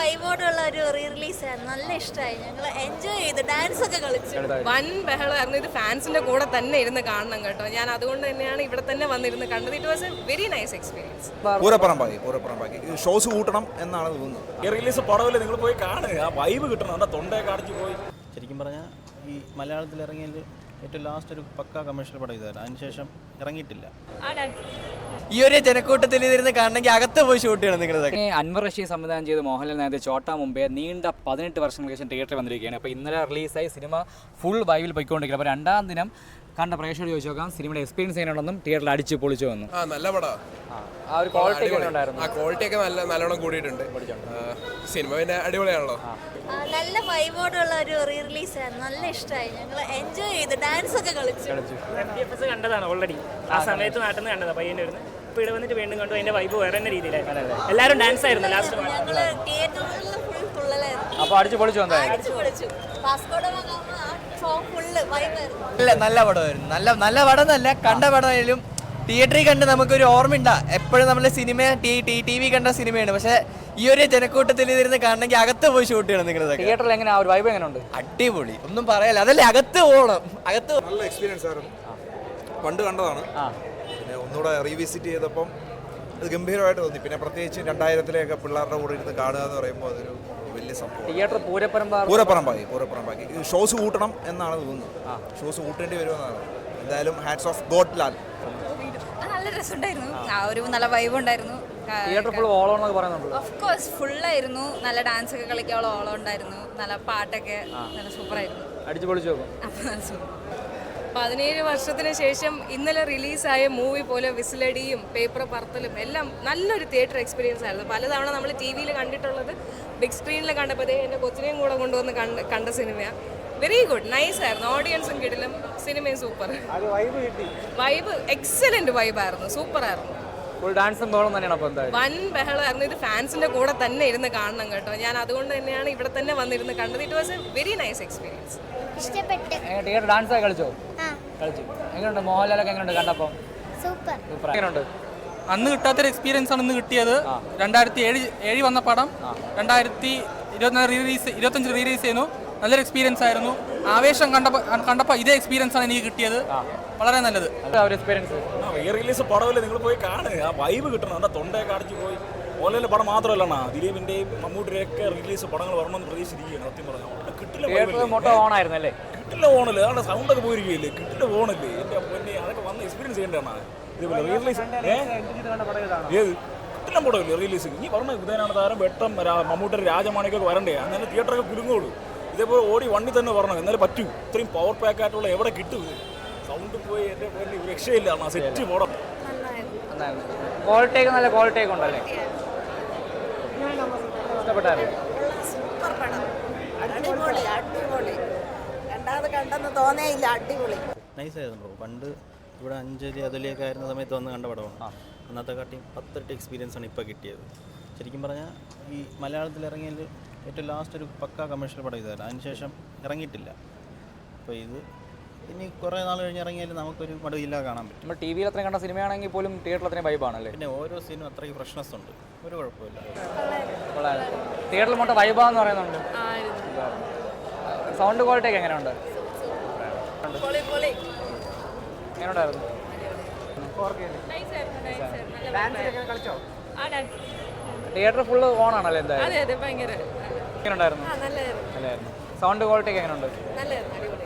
വൈബോടുള്ള ഒരു re release ആയിരുന്നു. നല്ല ഇഷ്ടമായി, ഞങ്ങൾ എൻജോയ് ചെയ്തു, ഡാൻസ് ഒക്കെ കളിച്ചു. വൻ ബഹളമായിരുന്നു. ഇത് ഫാൻസിന്റെ കൂടെ തന്നെ ഇരുന്ന് കാണണം കേട്ടോ. ഞാൻ അതുകൊണ്ട് തന്നെയാണ് ഇവിടെ തന്നെ വന്നിരുന്ന് കണ്ടത്. It was a very nice experience. പൂരപ്പറമ്പാക്കി ഷോസ് കൂട്ടണം എന്നാണ് തോന്നുന്നത്. ഈ റിലീസ് പടവില്ല, നിങ്ങൾ പോയി കാണുക, ആ വൈബ് കിട്ടണം. എൻ്റെ തൊണ്ടയെ കാണിച്ച് പോയി. ശരിക്കും പറഞ്ഞാൽ ഈ മലയാളത്തിൽ ഇറങ്ങിയതിൽ ഏറ്റവും ലാസ്റ്റ് ഒരു പക്കാ കമേഴ്ഷ്യൽ പടം ഇതായിരുന്നു. അതിനുശേഷം ഇറങ്ങിയിട്ടില്ല. ഈ ഒരു ജനക്കൂട്ടത്തിൽ ഇരുന്ന് കാണണമെങ്കിൽ അകത്ത് പോയി ഷൂട്ട് ചെയ്യണം നിങ്ങളതൊക്കെ. അൻവർ റഷീദ് സംവിധാനം ചെയ്ത് മോഹൻലാൽ നേരത്തെ ചോട്ടാ മുമ്പേ നീണ്ട 18 വർഷങ്ങൾക്ക് ശേഷം തിയേറ്ററിൽ വന്നിരിക്കുകയാണ്. അപ്പോൾ ഇന്നലെ റിലീസായി സിനിമ ഫുൾ വൈബിൽ പോയിക്കൊണ്ടിരിക്കുന്നത്. അപ്പോൾ രണ്ടാം ദിനം കണ്ട പ്രേക്ഷകർ ചോദിച്ചു നോക്കാം സിനിമയുടെ എക്സ്പീരിയൻസ് എങ്ങനെയുണ്ടെന്നും തിയേറ്ററിൽ അടിച്ച് പൊളിച്ചു വന്നു. നല്ല പടം. ആ ഒരു ക്വാളിറ്റി ഉണ്ടായിരുന്നു. ആ ക്വാളിറ്റി ഒക്കെ നല്ലോണം കൂടിയിട്ടുണ്ട്. സിനിമ പിന്നെ അടിപൊളിയാണല്ലോ. നല്ല വൈബോടുള്ള ഒരു റീ റിലീസ് ആയിരുന്നു. നല്ല ഇഷ്ടമായി, ഞങ്ങൾ എൻജോയ് ചെയ്തു, ഡാൻസ് ഒക്കെ കളിച്ചു. കണ്ടതാണ് ഓൾറെഡി. ആ സമയത്ത് നാട്ടിൽ നിന്ന് കണ്ടതാണ് പയ്യൻ്റെ വരുന്നത്. ഇപ്പോൾ ഇവിടെ വന്നിട്ട് വീണ്ടും കണ്ടു. അതിന്റെ വൈബ് വേറെ തന്നെ രീതിയിലായിരുന്നു. എല്ലാവരും ഡാൻസ് ആയിരുന്നു ലാസ്റ്റ്. ഞങ്ങള് തിയേറ്ററിൽ ഫുൾ തുള്ളലായിരുന്നു. അപ്പോൾ അടിച്ച് പൊളിച്ചു വന്നു. അടിച്ചു പൊളിച്ചു. പാസ്പോർട്ട് ഫുള്ള് വൈബായിരുന്നു. ഇല്ല, നല്ല പടമായിരുന്നു. നല്ല പടം എന്നല്ല, കണ്ട പടമായാലും തിയേറ്ററിൽ കണ്ട് നമുക്കൊരു ഓർമ്മയുണ്ടാ. എപ്പോഴും നമ്മൾ സിനിമ ടി വി കണ്ട സിനിമയാണ്. പക്ഷേ ഈ ഒരു ജനക്കൂട്ടത്തിൽ ഇരുന്ന് കാണണമെങ്കിൽ അകത്ത് പോയി ഷൂട്ട് ചെയ്യണം നിങ്ങളതൊക്കെ. തിയേറ്ററിൽ എങ്ങനെ ആ ഒരു വൈബ് എങ്ങനെയുണ്ട്? അടിപൊളി, ഒന്നും പറയാല്ല. അതല്ലേ, അകത്ത് പോകണം. അകത്ത് നല്ല എക്സ്പീരിയൻസ് ആയിരുന്നു. പണ്ട് കണ്ടതാണ്, പിന്നെ ഒന്നുകൂടെ റീവിസിറ്റ് ചെയ്തപ്പം അത് ഗംഭീരമായിട്ട് തോന്നി. പിന്നെ പ്രത്യേകിച്ച് 2000-ലെയൊക്കെ പിള്ളേരുടെ കൂടെ ഇരുന്ന് കാണുക എന്ന് പറയുമ്പോൾ അതൊരു വലിയ സംഭവം. തിയേറ്റർ പൂരപ്പറമ്പാക്കി ഷോസ് കൂട്ടണം എന്നാണ് തോന്നുന്നത്. ഷോസ് കൂട്ടേണ്ടി വരുമെന്നാണ്. എന്തായാലും ഹാറ്റ്സ് ഓഫ് ഗോഡ് ലാൽ. നല്ല രസമുണ്ടായിരുന്നു. ആ ഒരു നല്ല വൈബ് ഉണ്ടായിരുന്നു. തിയേറ്റർ ഫുൾ ഓളം എന്നൊക്കെ പറയുന്നുണ്ട്. ഓഫ് കോഴ്സ് ഫുള്ളായിരുന്നു. നല്ല ഡാൻസ് ഒക്കെ കളിക്കാനുള്ള ഓളം ഉണ്ടായിരുന്നു. നല്ല പാട്ടൊക്കെ നല്ല സൂപ്പറായിരുന്നു. അടിച്ചു പൊളിച്ചു നോക്കും. 17 വർഷത്തിന് ശേഷം ഇന്നലെ റിലീസായ മൂവി പോലെ വിസിലടിയും പേപ്പർ പറത്തലും എല്ലാം നല്ലൊരു തിയേറ്റർ എക്സ്പീരിയൻസ് ആയിരുന്നു. പലതവണ നമ്മൾ ടി വിയിൽ കണ്ടിട്ടുള്ളത് ബിഗ് സ്ക്രീനിൽ കണ്ടപ്പോൾ എൻ്റെ കൊച്ചിനെയും കൂടെ കൊണ്ടുവന്ന് കണ്ട സിനിമയാണ്. വെരി ഗുഡ്, നൈസ് ആയിരുന്നു. ഓഡിയൻസും കിട്ടിലും സിനിമയും സൂപ്പർ. വൈബ് എക്സലന്റ് വൈബായിരുന്നു, സൂപ്പറായിരുന്നു. ഫുൾ ഡാൻസും ബഹളം തന്നെയാണ്. അപ്പോൾ എന്തായാലും വൻ ബഹളമായിരുന്നു. ഇത് ഫാൻസിന്റെ കൂടെ തന്നെ ഇരുന്ന് കാണണം കേട്ടോ. ഞാൻ അതുകൊണ്ട് തന്നെയാണ് ഇവിടെ തന്നെ വന്നിരുന്ന് കണ്ടത്. It was a very nice experience. Theatre dance ഒക്കെ കളിച്ചു. എങ്ങനെയുണ്ട്? മോഹൻലാലൊക്കെ എങ്ങനെയുണ്ട് കണ്ടപ്പോൾ? സൂപ്പർ. എങ്ങനെയുണ്ട്? അന്ന് കിട്ടാത്തൊരു എക്സ്പീരിയൻസ് ആണ് ഇന്ന് കിട്ടിയത്. 2007 വന്ന പടം 2025 റിലീസ് ചെയ്യുന്നു. നല്ലൊരു എക്സ്പീരിയൻസ് ആയിരുന്നു. ആവേശം കണ്ടപ്പോൾ ഇതേ എക്സ്പീരിയൻസ് ആണ് എനിക്ക് കിട്ടിയത്. വളരെ നല്ലത് എക്സ്പീരിയൻസ്. ഈ റിലീസ് പടവില്ല, നിങ്ങൾ പോയി കാണുക, ആ വൈബ് കിട്ടണം. എൻ്റെ തൊണ്ടയെ കാണിച്ച് പോയി. ഓൺലൈനിലെ പടം മാത്രമല്ല, ദിലീപിൻ്റെയും മമ്മൂട്ടിയുടെയൊക്കെ റിലീസ് പടങ്ങൾ വരണമെന്ന് പ്രതീക്ഷിച്ചിരിക്കുകയാണ്. സത്യം പറഞ്ഞാൽ കിട്ടില്ല. ഓണായിരുന്നല്ലേ? കിട്ടില്ല ഓണല്ലേ, അവിടെ സൗണ്ടൊക്കെ പോയിരിക്കുകയല്ലേ, കിട്ടില്ല ഓണല്ലേ. എൻ്റെ പൊന്നെ, അതൊക്കെ വന്ന് എക്സ്പീരിയൻസ് ചെയ്യേണ്ടതാണ്. ഇതേപോലെ റിലീസ് ഏത് കിട്ടില്ല പടമില്ലേ റിലീസ്. ഇനി പറഞ്ഞ ഉദയനാണ് താരം, വെട്ടം, മമ്മൂട്ടിയുടെ രാജമാണിക്കൊക്കെ വരണ്ടേ. അങ്ങനെ തിയേറ്ററൊക്കെ കുലുങ്ങോളൂ. ഇതേപോലെ ഓടി വണ്ടി തന്നെ പറഞ്ഞു, എന്നാലും പറ്റൂ. ഇത്രയും പവർ പാക്ക് ആയിട്ടുള്ള എവിടെ കിട്ടും? സൗണ്ട് പോയി എൻ്റെ പൊന്നെ രക്ഷയില്ല. ആ സെറ്റ് പടം ക്വാളിറ്റി ഒക്കെ നല്ല ക്വാളിറ്റി ഒക്കെ ഉണ്ടല്ലേ? ഇഷ്ടപ്പെട്ടായിരുന്നു? സൂപ്പർ പടം, അടിപൊളി. രണ്ടാമത് കണ്ടെന്ന് തോന്നേയില്ല, അടിപൊളി. നൈസായിരുന്നു ബ്രോ. പണ്ട് ഇവിടെ അഞ്ചരി അതിലേക്ക് ആയിരുന്ന സമയത്ത് വന്ന് കണ്ട പടമാണ്. അന്നത്തെ കാട്ടിയും 10 എക്സ്പീരിയൻസ് ആണ് ഇപ്പോൾ കിട്ടിയത്. ശരിക്കും പറഞ്ഞാൽ ഈ മലയാളത്തിൽ ഇറങ്ങിയതിൽ ഏറ്റവും ലാസ്റ്റ് ഒരു പക്കാ കമേഴ്ഷ്യൽ പടം ഇതായിരുന്നു. അതിനുശേഷം ഇറങ്ങിയിട്ടില്ല. അപ്പോൾ ഇത് ഇനി കുറേ നാൾ കഴിഞ്ഞ് ഇറങ്ങിയാലും നമുക്കൊരു മടുവില്ലാതെ കാണാൻ പറ്റും. നമ്മൾ ടി വിയിൽ അത്രയും കണ്ട സിനിമയാണെങ്കിൽ പോലും തിയേറ്ററിൽ അത്രയും വൈബാണല്ലേ? പിന്നെ ഓരോ സീനും അത്രയും ഫ്രഷ്നെസ് ഉണ്ട്, ഒരു കുഴപ്പമില്ല. തിയേറ്ററിൽ മൊത്തം വൈബാന്ന് പറയുന്നുണ്ട്. സൗണ്ട് ക്വാളിറ്റി ഒക്കെ എങ്ങനെയുണ്ട്? എങ്ങനെയുണ്ടായിരുന്നു? തിയേറ്റർ ഫുള്ള് ഓണാണല്ലേ? എന്തായാലും എങ്ങനെയുണ്ടായിരുന്നു? സൗണ്ട് ക്വാളിറ്റി ഒക്കെ എങ്ങനെയുണ്ട്?